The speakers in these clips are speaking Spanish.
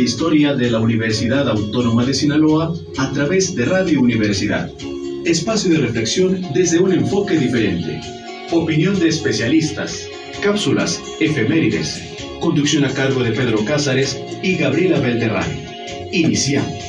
Historia de la Universidad Autónoma de Sinaloa a través de Radio Universidad. Espacio de reflexión desde un enfoque diferente. Opinión de especialistas. Cápsulas, efemérides. Conducción a cargo de Pedro Cázares y Gabriela Belderrán. Iniciamos.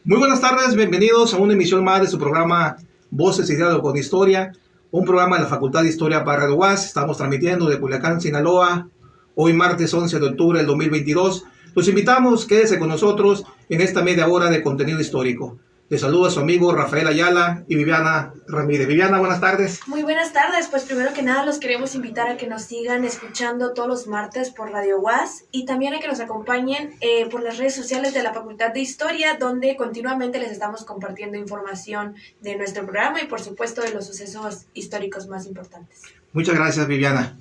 Muy buenas tardes, bienvenidos a una emisión más de su programa Voces y Diálogo con Historia, un programa de la Facultad de Historia para Radio UAS. Estamos transmitiendo de Culiacán, Sinaloa, hoy martes 11 de octubre del 2022. Los invitamos, quédese con nosotros en esta media hora de contenido histórico. Les saluda su amigo Rafael Ayala y Viviana Ramírez. Viviana, buenas tardes. Muy buenas tardes, pues primero que nada los queremos invitar a que nos sigan escuchando todos los martes por Radio UAS y también a que nos acompañen por las redes sociales de la Facultad de Historia, donde continuamente les estamos compartiendo información de nuestro programa y por supuesto de los sucesos históricos más importantes. Muchas gracias, Viviana.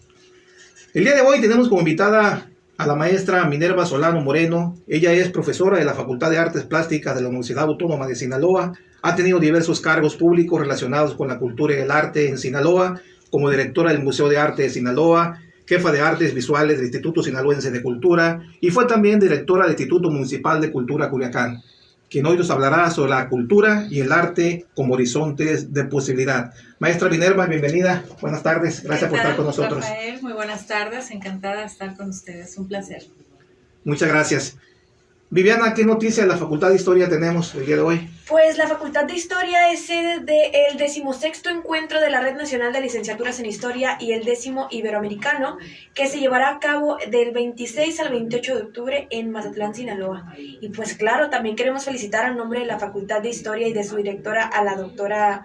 El día de hoy tenemos como invitada a la maestra Minerva Solano Moreno. Ella es profesora de la Facultad de Artes Plásticas de la Universidad Autónoma de Sinaloa. Ha tenido diversos cargos públicos relacionados con la cultura y el arte en Sinaloa, como directora del Museo de Arte de Sinaloa, jefa de Artes Visuales del Instituto Sinaloense de Cultura y fue también directora del Instituto Municipal de Cultura Culiacán, quien hoy nos hablará sobre la cultura y el arte como horizontes de posibilidad. Maestra Minerva, bienvenida. Buenas tardes. Gracias por estar con nosotros. Rafael, muy buenas tardes. Encantada de estar con ustedes. Un placer. Muchas gracias. Viviana, ¿qué noticias de la Facultad de Historia tenemos el día de hoy? Pues la Facultad de Historia es sede del 16º encuentro de la Red Nacional de Licenciaturas en Historia y el 10º Iberoamericano, que se llevará a cabo del 26 al 28 de octubre en Mazatlán, Sinaloa. Y pues claro, también queremos felicitar a nombre de la Facultad de Historia y de su directora, a la doctora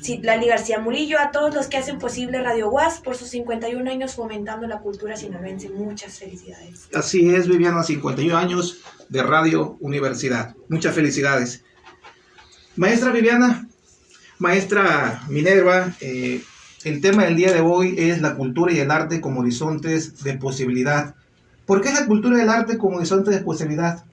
Citlali García Murillo, a todos los que hacen posible Radio UAS por sus 51 años fomentando la cultura sinaloense. Muchas felicidades. Así es, Viviana, 51 años de Radio Universidad. Muchas felicidades. Maestra Viviana, maestra Minerva, el tema del día de hoy es la cultura y el arte como horizontes de posibilidad. ¿Por qué la cultura y el arte como horizontes de posibilidad?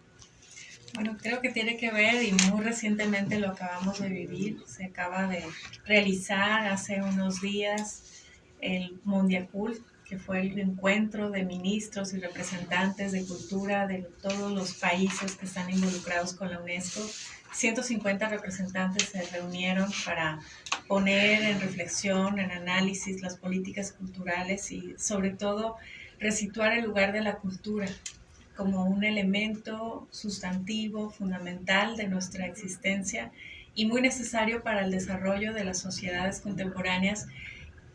Bueno, creo que tiene que ver, y muy recientemente lo acabamos de vivir, se acaba de realizar hace unos días el Mundiacult, que fue el encuentro de ministros y representantes de cultura de todos los países que están involucrados con la UNESCO. 150 representantes se reunieron para poner en reflexión, en análisis las políticas culturales y sobre todo resituar el lugar de la cultura como un elemento sustantivo, fundamental de nuestra existencia y muy necesario para el desarrollo de las sociedades contemporáneas,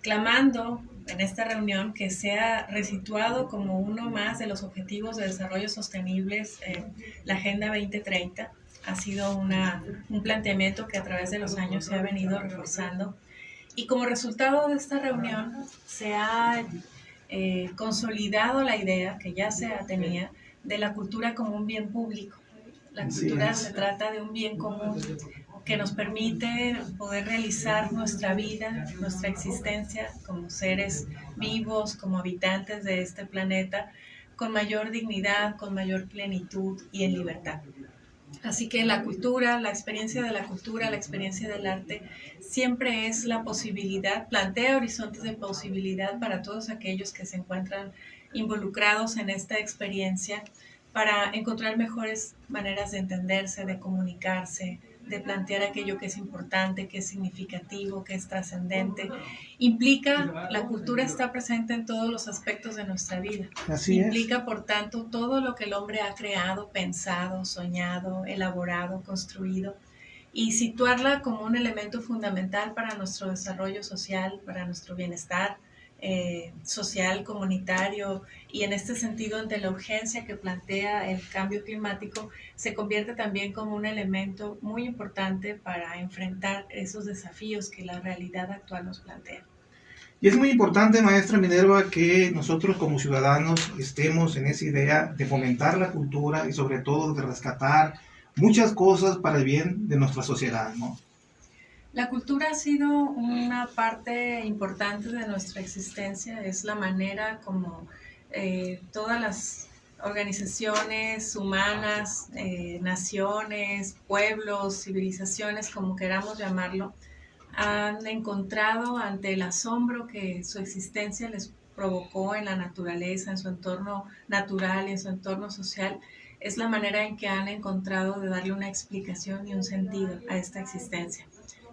clamando en esta reunión que sea resituado como uno más de los objetivos de desarrollo sostenibles en la Agenda 2030. Ha sido un planteamiento que a través de los años se ha venido reforzando y como resultado de esta reunión se ha consolidado la idea que ya se tenía de la cultura como un bien público. La cultura se trata de un bien común que nos permite poder realizar nuestra vida, nuestra existencia como seres vivos, como habitantes de este planeta, con mayor dignidad, con mayor plenitud y en libertad. Así que la cultura, la experiencia de la cultura, la experiencia del arte, siempre es la posibilidad, plantea horizontes de posibilidad para todos aquellos que se encuentran involucrados en esta experiencia para encontrar mejores maneras de entenderse, de comunicarse, de plantear aquello que es importante, que es significativo, que es trascendente. La cultura está presente en todos los aspectos de nuestra vida. Implica, por tanto, todo lo que el hombre ha creado, pensado, soñado, elaborado, construido, y situarla como un elemento fundamental para nuestro desarrollo social, para nuestro bienestar social, comunitario, y en este sentido, ante la urgencia que plantea el cambio climático, se convierte también como un elemento muy importante para enfrentar esos desafíos que la realidad actual nos plantea. Y es muy importante, maestra Minerva, que nosotros como ciudadanos estemos en esa idea de fomentar la cultura y sobre todo de rescatar muchas cosas para el bien de nuestra sociedad, ¿no? La cultura ha sido una parte importante de nuestra existencia, es la manera como todas las organizaciones humanas, naciones, pueblos, civilizaciones, como queramos llamarlo, han encontrado ante el asombro que su existencia les provocó en la naturaleza, en su entorno natural y en su entorno social, es la manera en que han encontrado de darle una explicación y un sentido a esta existencia.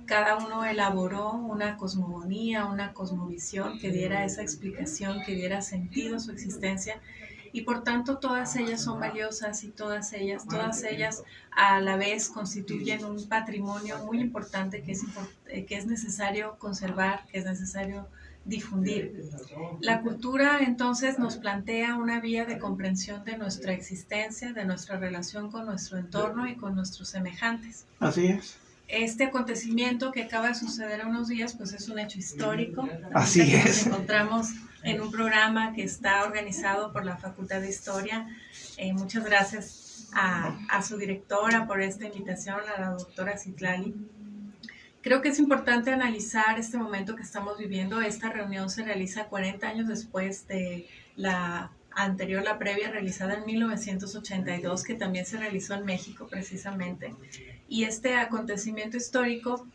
Cada uno elaboró una cosmogonía, una cosmovisión que diera esa explicación, que diera sentido a su existencia, y por tanto todas ellas son valiosas y todas ellas a la vez constituyen un patrimonio muy importante que es necesario conservar, que es necesario difundir. La cultura entonces nos plantea una vía de comprensión de nuestra existencia, de nuestra relación con nuestro entorno y con nuestros semejantes. Así es. Este acontecimiento que acaba de suceder hace unos días, pues es un hecho histórico. Así es. Nos encontramos en un programa que está organizado por la Facultad de Historia. Muchas gracias a su directora por esta invitación, a la doctora Citlali. Creo que es importante analizar este momento que estamos viviendo. Esta reunión se realiza 40 años después de la anterior, la previa, realizada en 1982, que también se realizó en México precisamente. Y este acontecimiento histórico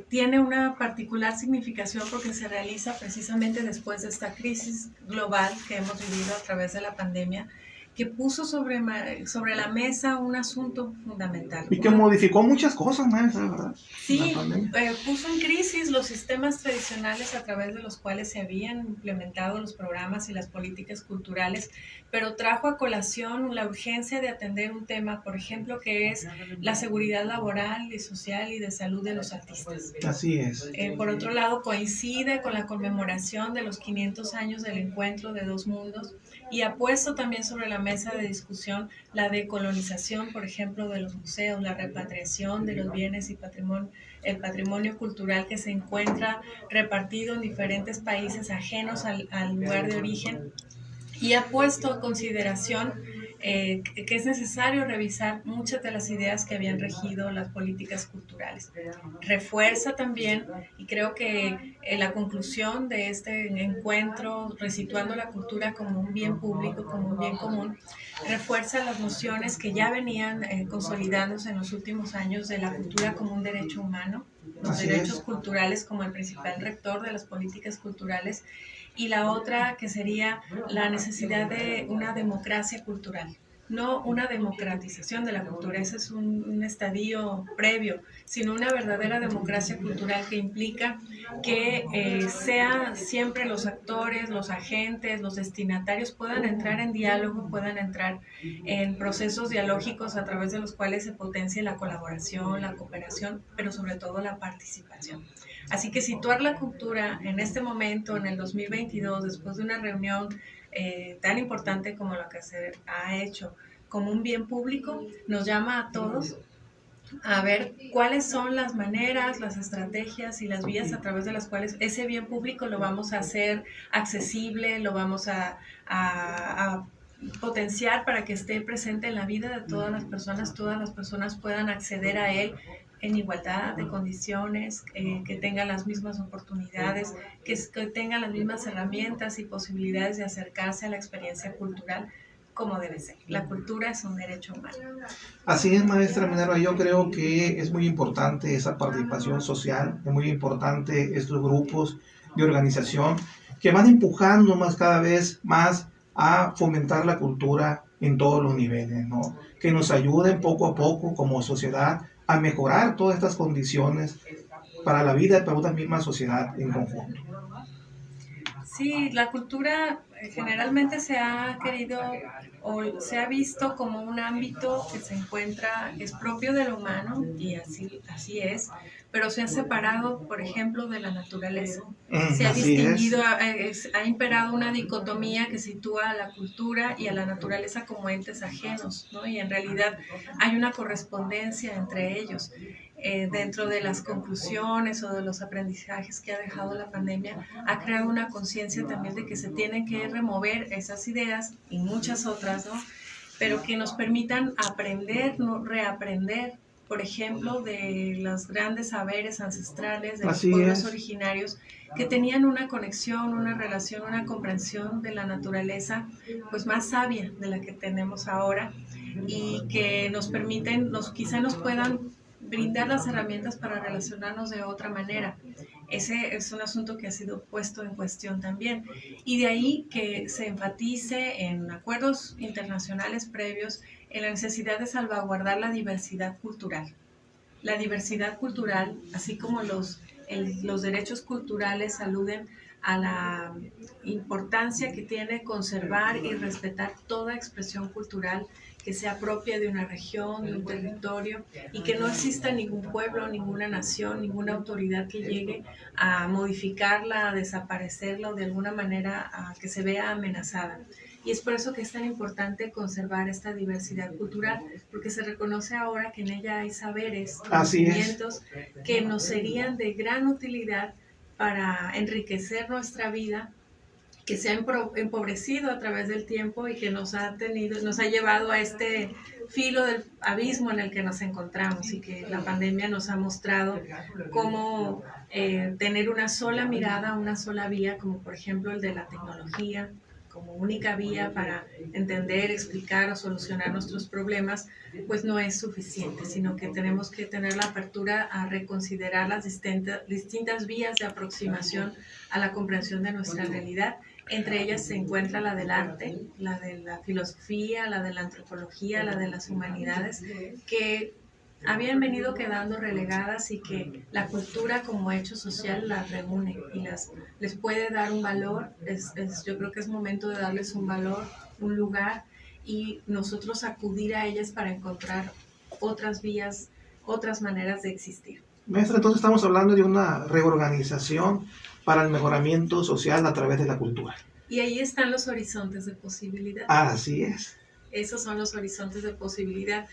tiene una particular significación porque se realiza precisamente después de esta crisis global que hemos vivido a través de la pandemia, que puso sobre la mesa un asunto fundamental. Y que modificó muchas cosas, maestra, ¿verdad? Sí, puso en crisis los sistemas tradicionales a través de los cuales se habían implementado los programas y las políticas culturales, pero trajo a colación la urgencia de atender un tema, por ejemplo, que es la seguridad laboral y social y de salud de los artistas. Así es. Por otro lado, coincide con la conmemoración de los 500 años del encuentro de dos mundos y ha puesto también sobre la mesa de discusión la decolonización, por ejemplo, de los museos, la repatriación de los bienes y el patrimonio cultural que se encuentra repartido en diferentes países ajenos al lugar de origen, y ha puesto en consideración que es necesario revisar muchas de las ideas que habían regido las políticas culturales. Refuerza también, y creo que la conclusión de este encuentro, resituando la cultura como un bien público, como un bien común, refuerza las nociones que ya venían consolidándose en los últimos años de la cultura como un derecho humano, los derechos culturales como el principal rector de las políticas culturales, y la otra que sería la necesidad de una democracia cultural, no una democratización de la cultura, ese es un estadio previo, sino una verdadera democracia cultural que implica que sean siempre los actores, los agentes, los destinatarios puedan entrar en diálogo, puedan entrar en procesos dialógicos a través de los cuales se potencie la colaboración, la cooperación, pero sobre todo la participación. Así que situar la cultura en este momento, en el 2022, después de una reunión tan importante como la que se ha hecho, como un bien público, nos llama a todos a ver cuáles son las maneras, las estrategias y las vías a través de las cuales ese bien público lo vamos a hacer accesible, lo vamos a potenciar para que esté presente en la vida de todas las personas puedan acceder a él en igualdad de condiciones, que tengan las mismas oportunidades, que tengan las mismas herramientas y posibilidades de acercarse a la experiencia cultural como debe ser. La cultura es un derecho humano. Así es, maestra Minerva, yo creo que es muy importante esa participación social, es muy importante estos grupos de organización que van empujando cada vez más a fomentar la cultura en todos los niveles, ¿no? Que nos ayuden poco a poco como sociedad a mejorar todas estas condiciones para la vida y para una misma sociedad en conjunto. Sí, la cultura generalmente se ha querido o se ha visto como un ámbito que se encuentra, es propio de lo humano y así es, pero se ha separado, por ejemplo, de la naturaleza. Se ha distinguido, ha imperado una dicotomía que sitúa a la cultura y a la naturaleza como entes ajenos, ¿no? Y en realidad hay una correspondencia entre ellos. Dentro de las conclusiones o de los aprendizajes que ha dejado la pandemia, ha creado una conciencia también de que se tienen que remover esas ideas y muchas otras, ¿no? Pero que nos permitan aprender, no reaprender, por ejemplo, de los grandes saberes ancestrales de los pueblos originarios que tenían una conexión, una relación, una comprensión de la naturaleza pues más sabia de la que tenemos ahora y que nos permiten, quizá nos puedan brindar las herramientas para relacionarnos de otra manera. Ese es un asunto que ha sido puesto en cuestión también. Y de ahí que se enfatice en acuerdos internacionales previos en la necesidad de salvaguardar la diversidad cultural. La diversidad cultural, así como los derechos culturales, aluden a la importancia que tiene conservar y respetar toda expresión cultural que sea propia de una región, de un territorio, y que no exista ningún pueblo, ninguna nación, ninguna autoridad que llegue a modificarla, a desaparecerla o de alguna manera a que se vea amenazada. Y es por eso que es tan importante conservar esta diversidad cultural, porque se reconoce ahora que en ella hay saberes, conocimientos que nos serían de gran utilidad para enriquecer nuestra vida, que se ha empobrecido a través del tiempo y que nos ha llevado a este filo del abismo en el que nos encontramos, y que la pandemia nos ha mostrado cómo tener una sola mirada, una sola vía, como por ejemplo el de la tecnología, como única vía para entender, explicar o solucionar nuestros problemas, pues no es suficiente, sino que tenemos que tener la apertura a reconsiderar las distintas vías de aproximación a la comprensión de nuestra realidad. Entre ellas se encuentra la del arte, la de la filosofía, la de la antropología, la de las humanidades, que habían venido quedando relegadas y que la cultura como hecho social las reúne y les puede dar un valor. Yo creo que es momento de darles un valor, un lugar, y nosotros acudir a ellas para encontrar otras vías, otras maneras de existir. Maestra, entonces estamos hablando de una reorganización para el mejoramiento social a través de la cultura. Y ahí están los horizontes de posibilidad. Así es. Esos son los horizontes de posibilidad.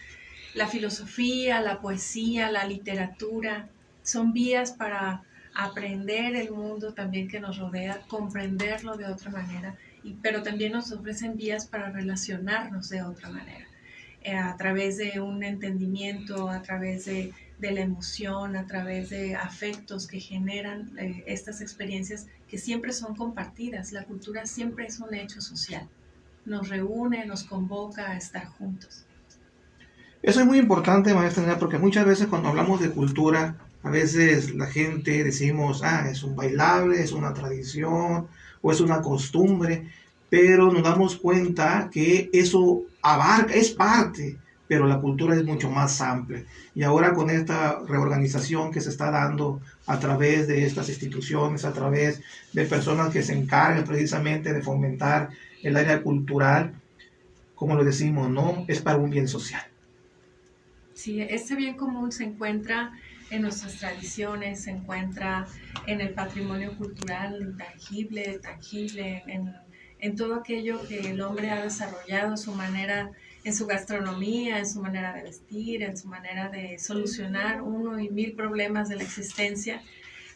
La filosofía, la poesía, la literatura son vías para aprender el mundo también que nos rodea, comprenderlo de otra manera, pero también nos ofrecen vías para relacionarnos de otra manera, a través de un entendimiento, a través de la emoción, a través de afectos que generan estas experiencias que siempre son compartidas. La cultura siempre es un hecho social, nos reúne, nos convoca a estar juntos. Eso es muy importante, maestra, porque muchas veces cuando hablamos de cultura, a veces la gente decimos, es un bailable, es una tradición o es una costumbre, pero nos damos cuenta que eso abarca, es parte, pero la cultura es mucho más amplia. Y ahora con esta reorganización que se está dando a través de estas instituciones, a través de personas que se encargan precisamente de fomentar el área cultural, como lo decimos, ¿no? Es para un bien social. Sí, este bien común se encuentra en nuestras tradiciones, se encuentra en el patrimonio cultural intangible, tangible, en todo aquello que el hombre ha desarrollado, su manera, en su gastronomía, en su manera de vestir, en su manera de solucionar 1 y 1000 problemas de la existencia.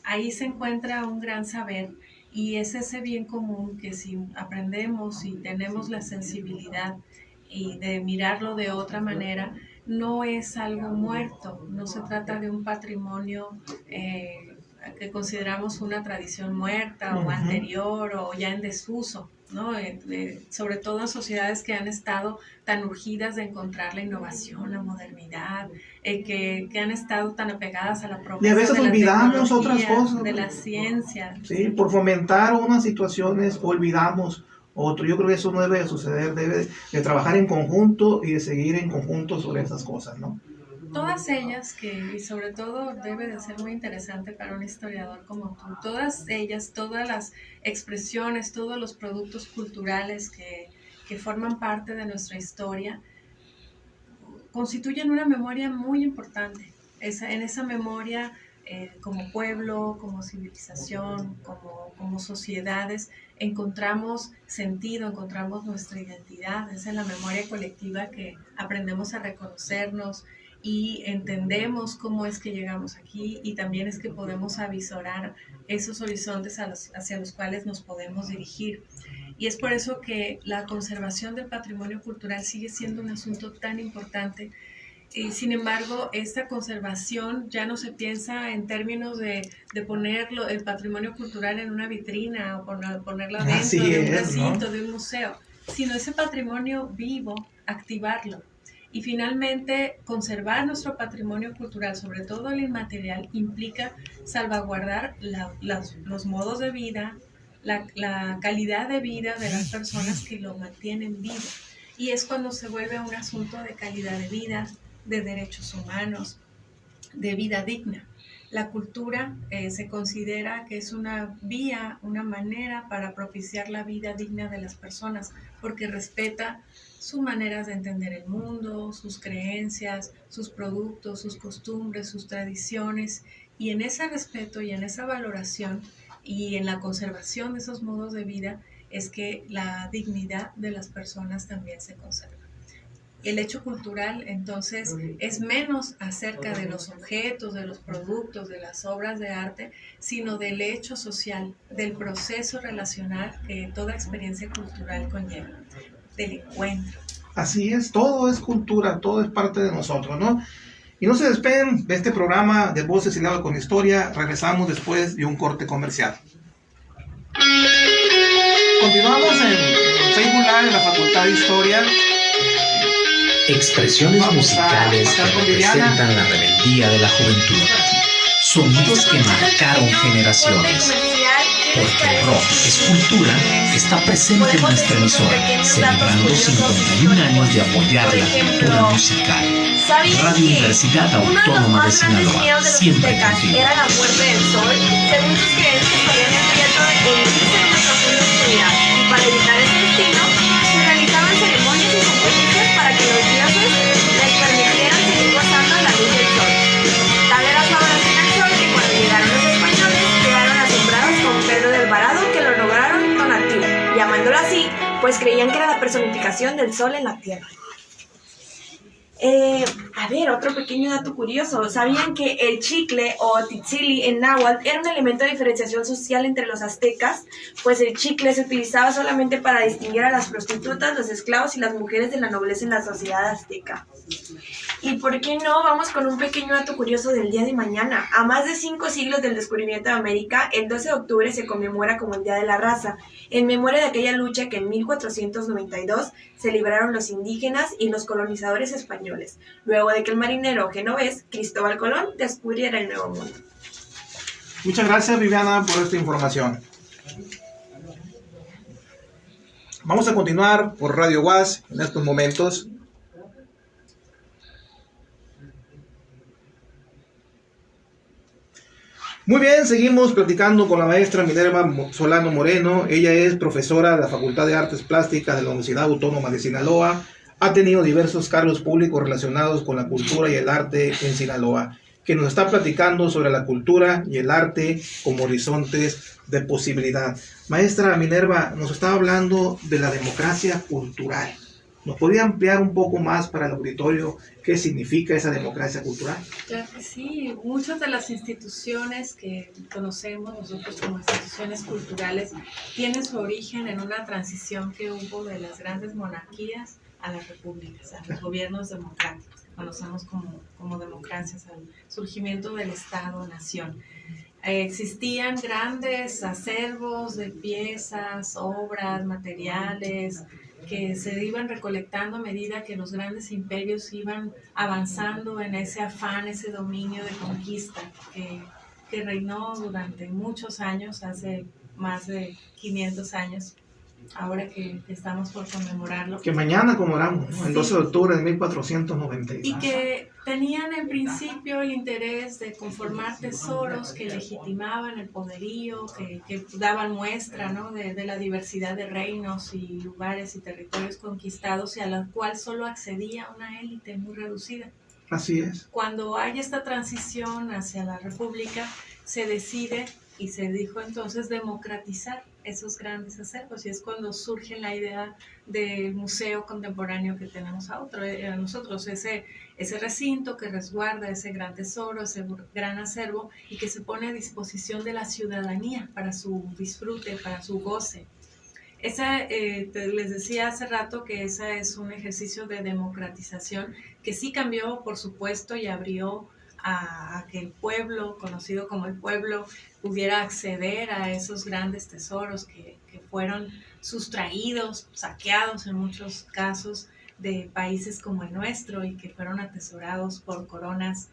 Ahí se encuentra un gran saber, y es ese bien común que si aprendemos y tenemos la sensibilidad y de mirarlo de otra manera, no es algo muerto, no se trata de un patrimonio que consideramos una tradición muerta o anterior o ya en desuso, ¿no? Sobre todo en sociedades que han estado tan urgidas de encontrar la innovación, la modernidad, que han estado tan apegadas a la promesa. Y a veces de olvidamos otras cosas, de la ciencia. Sí, por fomentar unas situaciones olvidamos otro. Yo creo que eso no debe de suceder, debe de trabajar en conjunto y de seguir en conjunto sobre esas cosas, ¿no? Todas ellas, y sobre todo debe de ser muy interesante para un historiador como tú, todas ellas, todas las expresiones, todos los productos culturales que forman parte de nuestra historia, constituyen una memoria muy importante. En esa memoria, como pueblo, como civilización, como sociedades, encontramos sentido, encontramos nuestra identidad. Es en la memoria colectiva que aprendemos a reconocernos y entendemos cómo es que llegamos aquí, y también es que podemos avisorar esos horizontes hacia los cuales nos podemos dirigir. Y es por eso que la conservación del patrimonio cultural sigue siendo un asunto tan importante. Y sin embargo, esta conservación ya no se piensa en términos de ponerlo, el patrimonio cultural en una vitrina o ponerlo dentro de un recinto, ¿no?, de un museo, sino ese patrimonio vivo, activarlo. Y finalmente, conservar nuestro patrimonio cultural, sobre todo el inmaterial, implica salvaguardar los modos de vida, la calidad de vida de las personas que lo mantienen vivo. Y es cuando se vuelve un asunto de calidad de vida, de derechos humanos, de vida digna. La cultura se considera que es una vía, una manera para propiciar la vida digna de las personas, porque respeta sus maneras de entender el mundo, sus creencias, sus productos, sus costumbres, sus tradiciones, y en ese respeto y en esa valoración y en la conservación de esos modos de vida es que la dignidad de las personas también se conserva. El hecho cultural, entonces, es menos acerca de los objetos, de los productos, de las obras de arte, sino del hecho social, del proceso relacional que toda experiencia cultural conlleva, del encuentro. Así es, todo es cultura, todo es parte de nosotros, ¿no? Y no se despeguen de este programa de Voces y Lado con Historia. Regresamos después de un corte comercial. Continuamos en Facebook Live de la Facultad de Historia. Expresiones musicales que representan la rebeldía de la juventud. Sonidos que marcaron generaciones. Porque el rock es cultura, está presente en nuestra emisora, celebrando 51 años de apoyar la cultura musical. Radio Universidad Autónoma de Sinaloa, siempre contigo. Era la muerte del sol, según sus creencias ponían en riesgo de hundirse en una profunda oscuridad, y para evitar ese destino, se realizaban ceremonias y sacrificios para que los dioses les permitieran seguir gozando la luz del sol. Tal era su adoración al sol que cuando llegaron los españoles quedaron asombrados con Pedro de Alvarado, que lo lograron donativo, llamándolo así, pues creían que era la personificación del sol en la tierra. A ver, otro pequeño dato curioso. ¿Sabían que el chicle o tzitzili en náhuatl era un elemento de diferenciación social entre los aztecas? Pues el chicle se utilizaba solamente para distinguir a las prostitutas, los esclavos y las mujeres de la nobleza en la sociedad azteca. ¿Y por qué no? Vamos con un pequeño dato curioso del día de mañana. A más de 5 siglos del descubrimiento de América, el 12 de octubre se conmemora como el Día de la Raza, en memoria de aquella lucha que en 1492 se libraron los indígenas y los colonizadores españoles, luego de que el marinero genovés Cristóbal Colón descubriera el Nuevo Mundo. Muchas gracias, Viviana, por esta información. Vamos a continuar por Radio UAS en estos momentos. Muy bien, seguimos platicando con la maestra Minerva Solano Moreno. Ella es profesora de la Facultad de Artes Plásticas de la Universidad Autónoma de Sinaloa. Ha tenido diversos cargos públicos relacionados con la cultura y el arte en Sinaloa, que nos está platicando sobre la cultura y el arte como horizontes de posibilidad. Maestra Minerva, nos está hablando de la democracia cultural. ¿Nos podría ampliar un poco más para el auditorio qué significa esa democracia cultural? Claro que sí. Muchas de las instituciones que conocemos nosotros como instituciones culturales tienen su origen en una transición que hubo de las grandes monarquías a las repúblicas, a los gobiernos democráticos, que conocemos como democracias, al surgimiento del Estado-nación. Existían grandes acervos de piezas, obras, materiales, que se iban recolectando a medida que los grandes imperios iban avanzando en ese afán, ese dominio de conquista que reinó durante muchos años, hace más de 500 años, ahora que estamos por conmemorarlo. Que mañana conmemoramos, ¿no? El 12 de Sí. octubre de 1492. Y que tenían en principio el interés de conformar tesoros que legitimaban el poderío, que daban muestra, ¿no?, de la diversidad de reinos y lugares y territorios conquistados, y a la cual solo accedía una élite muy reducida. Así es. Cuando hay esta transición hacia la república, se decide y se dijo entonces democratizar esos grandes acervos, y es cuando surge la idea del museo contemporáneo que tenemos nosotros, ese recinto que resguarda ese gran tesoro, ese gran acervo, y que se pone a disposición de la ciudadanía para su disfrute, para su goce. Les decía hace rato que ese es un ejercicio de democratización que sí cambió, por supuesto, y abrió a que el pueblo, conocido como el pueblo, pudiera acceder a esos grandes tesoros que fueron sustraídos, saqueados en muchos casos de países como el nuestro y que fueron atesorados por coronas,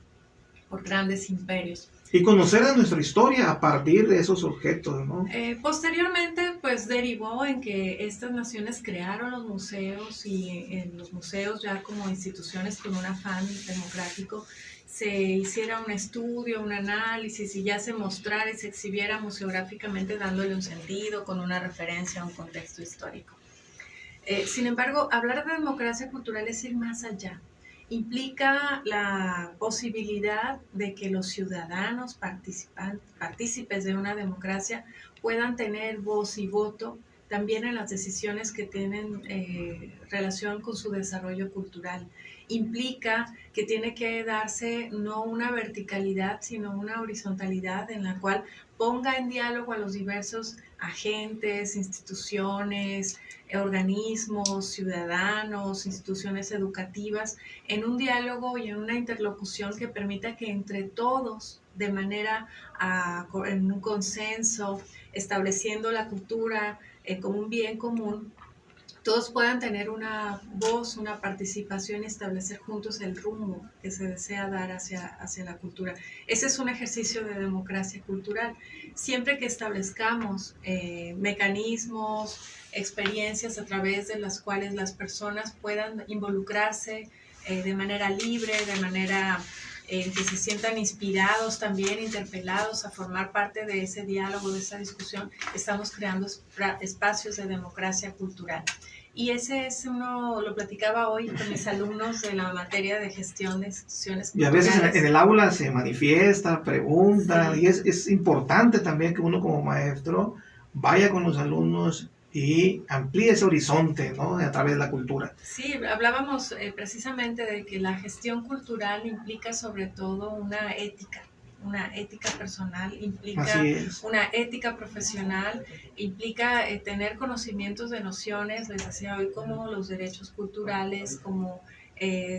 por grandes imperios. Y conocer a nuestra historia a partir de esos objetos, ¿no? Posteriormente, pues derivó en que estas naciones crearon los museos y en los museos ya como instituciones con un afán democrático se hiciera un estudio, un análisis y ya se mostrara y se exhibiera museográficamente dándole un sentido, con una referencia a un contexto histórico. Sin embargo, hablar de democracia cultural es ir más allá. Implica la posibilidad de que los ciudadanos partícipes de una democracia puedan tener voz y voto también en las decisiones que tienen relación con su desarrollo cultural. Implica que tiene que darse no una verticalidad, sino una horizontalidad en la cual ponga en diálogo a los diversos agentes, instituciones, organismos, ciudadanos, instituciones educativas, en un diálogo y en una interlocución que permita que entre todos, de manera en un consenso, estableciendo la cultura como un bien común, todos puedan tener una voz, una participación y establecer juntos el rumbo que se desea dar hacia la cultura. Ese es un ejercicio de democracia cultural. Siempre que establezcamos mecanismos, experiencias a través de las cuales las personas puedan involucrarse de manera libre, de manera que se sientan inspirados también, interpelados a formar parte de ese diálogo, de esa discusión, estamos creando espacios de democracia cultural. Y ese es lo platicaba hoy con mis alumnos de la materia de gestión de instituciones culturales. Y a veces en el aula se manifiesta, pregunta, sí. Y es importante también que uno como maestro vaya con los alumnos y amplíe ese horizonte, ¿no? A través de la cultura. Sí, hablábamos precisamente de que la gestión cultural implica sobre todo una ética personal, implica una ética profesional, implica tener conocimientos de nociones, les decía hoy, como los derechos culturales, como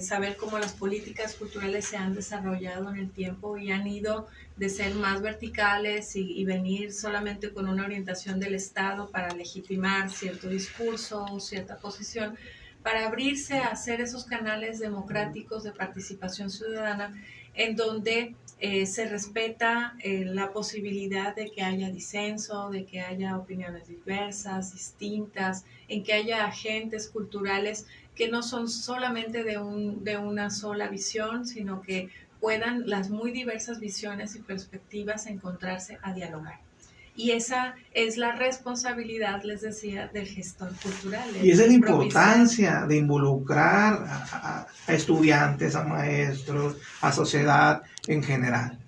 saber cómo las políticas culturales se han desarrollado en el tiempo y han ido de ser más verticales y venir solamente con una orientación del Estado para legitimar cierto discurso o cierta posición, para abrirse a hacer esos canales democráticos de participación ciudadana en donde se respeta la posibilidad de que haya disenso, de que haya opiniones diversas, distintas, en que haya agentes culturales que no son solamente de una sola visión, sino que puedan las muy diversas visiones y perspectivas encontrarse a dialogar. Y esa es la responsabilidad, les decía, del gestor cultural. Y esa es la importancia de involucrar a estudiantes, a maestros, a sociedad en general.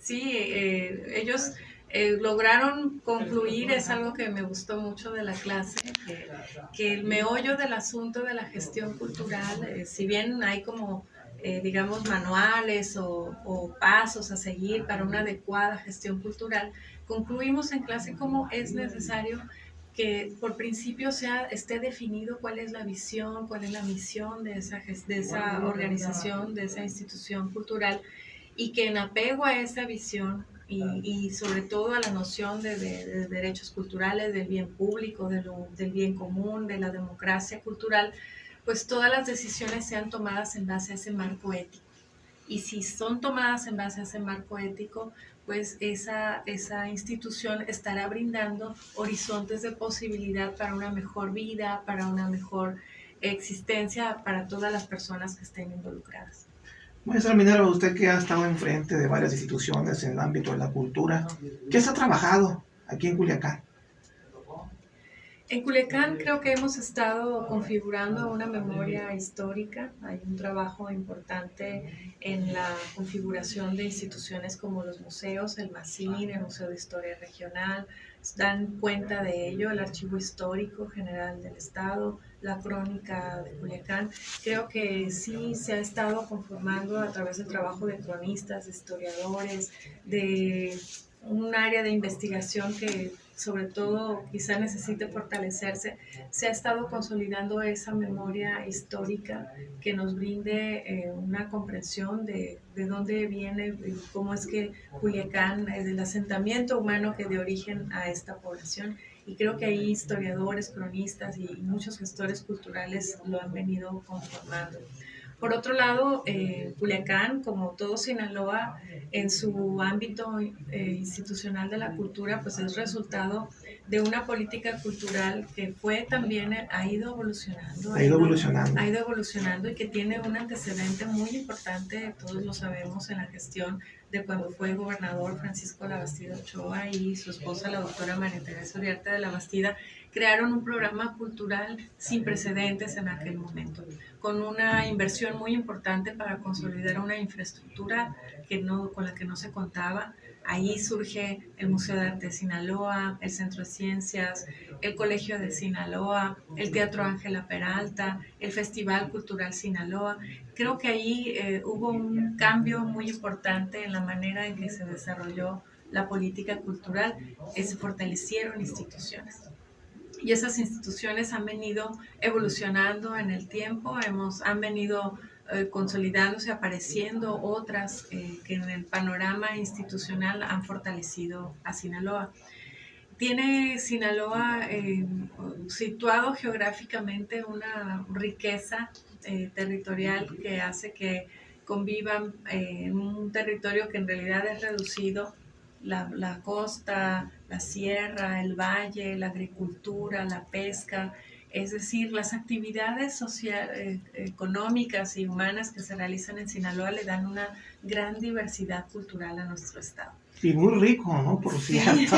Sí, ellos lograron concluir, es algo que me gustó mucho de la clase, que el meollo del asunto de la gestión cultural, si bien hay como digamos manuales o pasos a seguir para una adecuada gestión cultural, concluimos en clase cómo es necesario que por principio esté definido cuál es la visión, cuál es la misión de esa organización, de esa institución cultural, y que en apego a esa visión y sobre todo a la noción de derechos culturales, del bien público, del bien común, de la democracia cultural, pues todas las decisiones sean tomadas en base a ese marco ético. Y si son tomadas en base a ese marco ético, pues esa institución estará brindando horizontes de posibilidad para una mejor vida, para una mejor existencia para todas las personas que estén involucradas. Maestra Minerva, usted que ha estado enfrente de varias instituciones en el ámbito de la cultura, ¿qué se ha trabajado aquí en Culiacán? En Culiacán creo que hemos estado configurando una memoria histórica. Hay un trabajo importante en la configuración de instituciones como los museos, el MACIN, el Museo de Historia Regional, dan cuenta de ello, el Archivo Histórico General del Estado, la Crónica de Culiacán. Creo que sí se ha estado conformando a través del trabajo de cronistas, de historiadores, de un área de investigación que sobre todo quizá necesite fortalecerse. Se ha estado consolidando esa memoria histórica que nos brinde una comprensión de dónde viene, cómo es que Culiacán, del asentamiento humano que dio origen a esta población, y creo que hay historiadores, cronistas y muchos gestores culturales lo han venido conformando. Por otro lado, Culiacán, como todo Sinaloa, en su ámbito institucional de la cultura, pues es resultado de una política cultural que fue también, ha ido evolucionando. Ha ido evolucionando y que tiene un antecedente muy importante, todos lo sabemos, en la gestión de cuando fue gobernador Francisco Labastida Ochoa y su esposa, la doctora María Teresa Uriarte de Labastida, crearon un programa cultural sin precedentes en aquel momento, con una inversión muy importante para consolidar una infraestructura con la que no se contaba. Ahí surge el Museo de Arte de Sinaloa, el Centro de Ciencias, el Colegio de Sinaloa, el Teatro Ángela Peralta, el Festival Cultural Sinaloa. Creo que ahí hubo un cambio muy importante en la manera en que se desarrolló la política cultural, se fortalecieron instituciones. Y esas instituciones han venido evolucionando en el tiempo, han venido consolidándose, apareciendo otras que en el panorama institucional han fortalecido a Sinaloa. Tiene Sinaloa situado geográficamente una riqueza territorial que hace que convivan en un territorio que en realidad es reducido. La costa, la sierra, el valle, la agricultura, la pesca, es decir, las actividades económicas y humanas que se realizan en Sinaloa le dan una gran diversidad cultural a nuestro estado. Y muy rico, ¿no? Por cierto.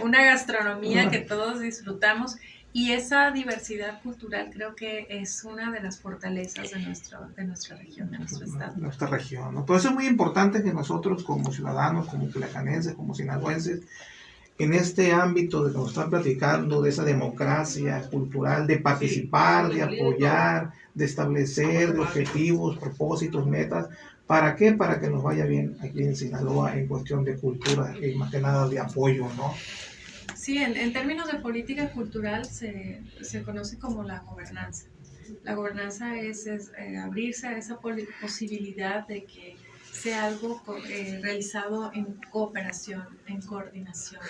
Una gastronomía que todos disfrutamos. Y esa diversidad cultural creo que es una de las fortalezas de nuestra región, de nuestro estado. Nuestra región, ¿no? Por eso es muy importante que nosotros como ciudadanos, como culiacanenses, como sinaloenses, en este ámbito de que nos están platicando, de esa democracia cultural, de participar, de apoyar, de establecer objetivos, propósitos, metas. ¿Para qué? Para que nos vaya bien aquí en Sinaloa en cuestión de cultura y más que nada de apoyo, ¿no? Sí, en términos de política cultural se conoce como la gobernanza. La gobernanza es abrirse a esa posibilidad de que sea algo realizado en cooperación, en coordinación.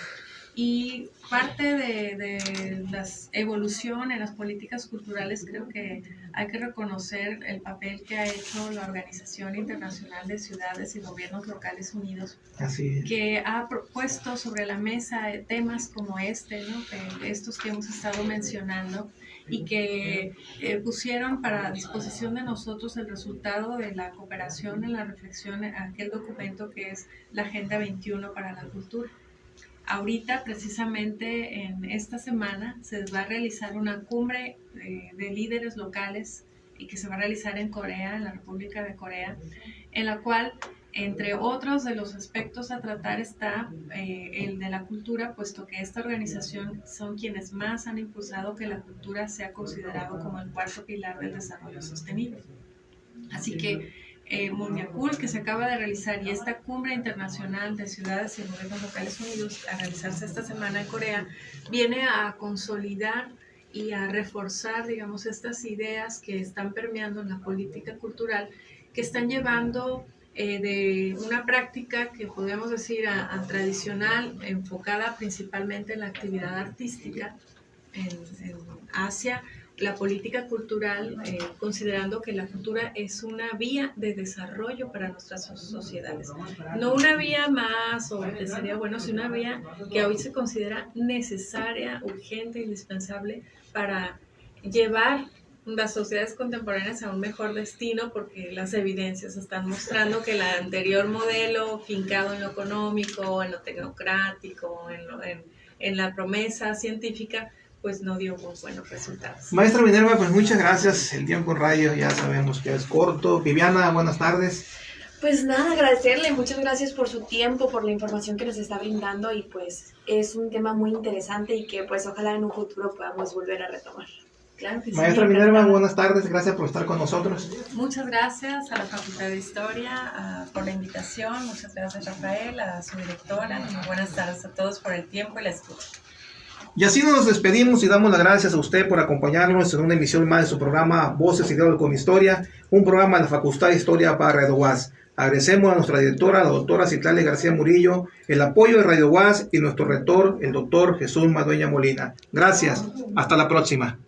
Y parte de la evolución en las políticas culturales, creo que hay que reconocer el papel que ha hecho la Organización Internacional de Ciudades y Gobiernos Locales Unidos, que ha puesto sobre la mesa temas como ¿no? Estos que hemos estado mencionando, y que pusieron para disposición de nosotros el resultado de la cooperación en la reflexión en aquel documento que es la Agenda 21 para la Cultura. Ahorita, precisamente en esta semana, se va a realizar una cumbre de líderes locales y que se va a realizar en Corea, en la República de Corea, en la cual, entre otros de los aspectos a tratar está el de la cultura, puesto que esta organización son quienes más han impulsado que la cultura sea considerado como el cuarto pilar del desarrollo sostenible. Así que Mundiacul, que se acaba de realizar, y esta cumbre internacional de ciudades y gobiernos locales unidos a realizarse esta semana en Corea, viene a consolidar y a reforzar, digamos, estas ideas que están permeando en la política cultural, que están llevando de una práctica que podemos decir a tradicional, enfocada principalmente en la actividad artística, hacia la política cultural, considerando que la cultura es una vía de desarrollo para nuestras sociedades. No una vía más o que sería bueno, sino una vía que hoy se considera necesaria, urgente, indispensable para llevar las sociedades contemporáneas a un mejor destino, porque las evidencias están mostrando que el anterior modelo, fincado en lo económico, en lo tecnocrático, en la promesa científica, pues no dio muy buenos resultados. Maestra Minerva, pues muchas gracias. El tiempo en radio ya sabemos que es corto. Viviana, buenas tardes. Pues nada, agradecerle, muchas gracias por su tiempo, por la información que nos está brindando, y pues es un tema muy interesante y que pues ojalá en un futuro podamos volver a retomar. Claro que Maestra sí, Minerva, buenas tardes, gracias por estar con nosotros. Muchas gracias a la Facultad de Historia por la invitación, muchas gracias Rafael, a su directora, y buenas tardes a todos por el tiempo y la escucha. Y así nos despedimos y damos las gracias a usted por acompañarnos en una emisión más de su programa Voces y Diálogo con Historia, un programa de la Facultad de Historia para Radio UAS. Agradecemos a nuestra directora, la doctora Citlali García Murillo, el apoyo de Radio UAS y nuestro rector, el doctor Jesús Madueña Molina. Gracias. Hasta la próxima.